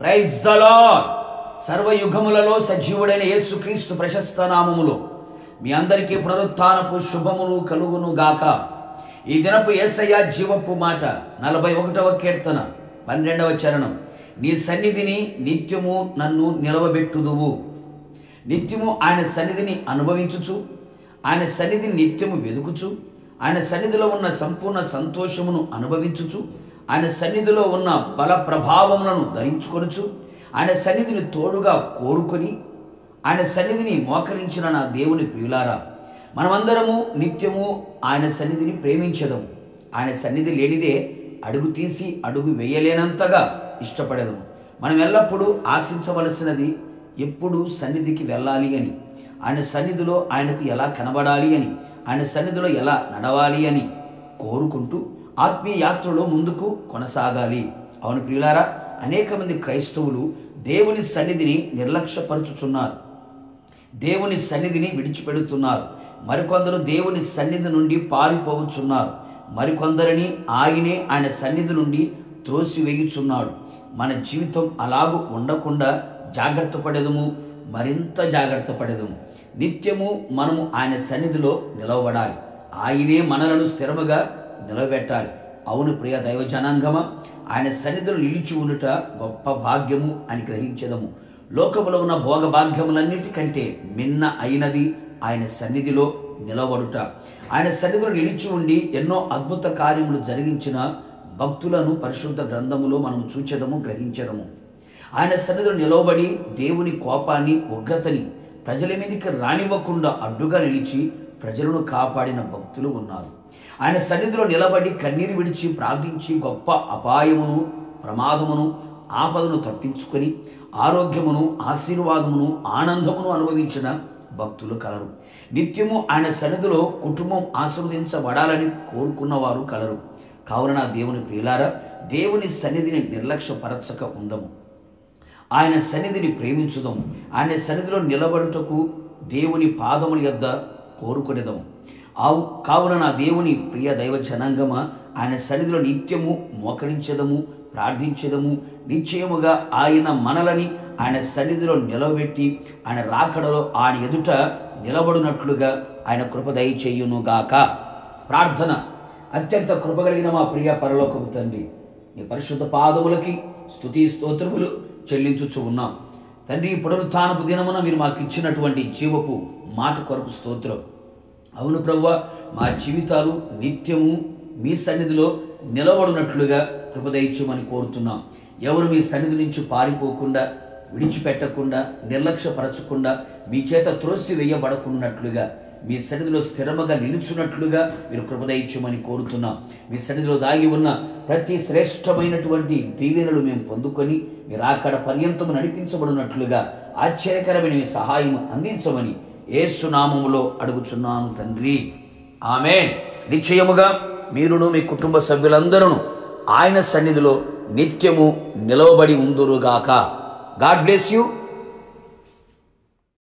Praise the lord. సర్వయుగములలో సజీవుడైన యేసుక్రీస్తు ప్రశస్త నామములో మీ అందరికీ పునరుత్థానపు శుభములు కలుగును గాక. ఈ దినపు యేసయ్య జీవపు మాట 41వ కీర్తన 12వ చరణం. నీ సన్నిధిని నిత్యము నన్ను నిలవబెట్టుదువు. నిత్యము ఆయన సన్నిధిని అనుభవించుచు, ఆయన సన్నిధిని నిత్యము వెదుకుచు, ఆయన సన్నిధిలో ఉన్న సంపూర్ణ సంతోషమును అనుభవించుచు, ఆయన సన్నిధిలో ఉన్న బల ప్రభావములను ధరించుకొనుచు, ఆయన సన్నిధిని తోడుగా కోరుకొని, ఆయన సన్నిధిని మోకరించిన నా దేవుని ప్రియులారా, మనమందరము నిత్యము ఆయన సన్నిధిని ప్రేమించదము. ఆయన సన్నిధి లేనిదే అడుగు తీసి అడుగు వేయలేనంతగా ఇష్టపడదము. మనం ఎల్లప్పుడూ ఆశించవలసినది ఎప్పుడు సన్నిధికి వెళ్ళాలి అని, ఆయన సన్నిధిలో ఆయనకు ఎలా కనబడాలి అని, ఆయన సన్నిధిలో ఎలా నడవాలి అని కోరుకుంటూ ఆత్మీయ యాత్రలో ముందుకు కొనసాగాలి. అవును ప్రియులారా, అనేక మంది క్రైస్తవులు దేవుని సన్నిధిని నిర్లక్ష్యపరుచుచున్నారు, దేవుని సన్నిధిని విడిచిపెడుతున్నారు. మరికొందరు దేవుని సన్నిధి నుండి పారిపోవచ్చున్నారు, మరికొందరిని ఆయన సన్నిధి నుండి త్రోసివేయుచున్నాడు. మన జీవితం అలాగూ ఉండకుండా జాగ్రత్త పడేదము, మరింత జాగ్రత్త పడేదము. నిత్యము మనము ఆయన సన్నిధిలో నిలవబడాలి. ఆయనే మనలను స్థిరముగా నిలబెట్టాలి. అవును ప్రియ దైవ జనాంగమా, ఆయన సన్నిధిలో నిలిచి ఉండుట గొప్ప భాగ్యము అని గ్రహించదము. లోకములో ఉన్న భోగ భాగ్యములన్నిటికంటే మిన్న అయినది ఆయన సన్నిధిలో నిలబడుట. ఆయన సన్నిధిలో నిలిచి ఉండి ఎన్నో అద్భుత కార్యములు జరిగించిన భక్తులను పరిశుద్ధ గ్రంథములో మనం చూచెదము, గ్రహించదము. ఆయన సన్నిధిలో నిలవబడి దేవుని కోపాన్ని, ఉగ్రతని ప్రజల మీదకి రానివ్వకుండా అడ్డుగా నిలిచి ప్రజలను కాపాడిన భక్తులు ఉన్నారు. ఆయన సన్నిధిలో నిలబడి కన్నీరు విడిచి ప్రార్థించి గొప్ప అపాయమును, ప్రమాదమును, ఆపదను తప్పించుకొని ఆరోగ్యమును, ఆశీర్వాదమును, ఆనందమును అనుభవించిన భక్తులు కలరు. నిత్యము ఆయన సన్నిధిలో కుటుంబం ఆశీర్వదించబడాలని కోరుకున్నవారు కలరు. కావున నా దేవుని ప్రియులారా, దేవుని సన్నిధిని నిర్లక్ష్యపరచక ఉందము. ఆయన సన్నిధిని ప్రేమించుదాము. ఆయన సన్నిధిలో నిలబడుటకు దేవుని పాదముల యొద్ద కోరుకునేదము. కావున నా దేవుని ప్రియ దైవ జనాంగమా, ఆయన సన్నిధిలో నిత్యము మోకరించదము, ప్రార్థించదము. నిశ్చయముగా ఆయన మనలని ఆయన సన్నిధిలో నిలవబెట్టి ఆయన రాకడలో ఆయన ఎదుట నిలబడినట్లుగా ఆయన కృప దయచేయునుగాక. ప్రార్థన. అత్యంత కృపగలిగిన మా ప్రియ పరలోకపు తండ్రి, నీ పరిశుద్ధ పాదములకి స్తుతి స్తోత్రములు చెల్లించుచు ఉన్నాం తండ్రి. పునరుత్థానపు దినమున మీరు మాకు ఇచ్చినటువంటి జీవపు మాట కొరకు స్తోత్రం. అవును ప్రభువా, మా జీవితాలు నిత్యము మీ సన్నిధిలో నిలబడినట్లుగా కృప దయచేయమని కోరుతున్నాం. ఎవరు మీ సన్నిధి నుంచి పారిపోకుండా, విడిచిపెట్టకుండా, నిర్లక్ష్యపరచకుండా, మీ చేత త్రోసి వేయబడకున్నట్లుగా, మీ సన్నిధిలో స్థిరముగా నిలుచున్నట్లుగా మీరు కృప దయచేయమని కోరుతున్నాం. మీ సన్నిధిలో దాగి ఉన్న ప్రతి శ్రేష్టమైనటువంటి దీవెనలు మేము పొందుకొని మీరు అక్కడ పర్యంతము నడిపించబడినట్లుగా ఆశ్చర్యకరమైన మీ సహాయం అందించమని యేసు నామములో అడుగుచున్నాను తండ్రి, ఆమేన్. నిశ్చయముగా మీరును మీ కుటుంబ సభ్యులందరూ ఆయన సన్నిధిలో నిత్యము నిలవబడి ఉందురుగాక. God bless you.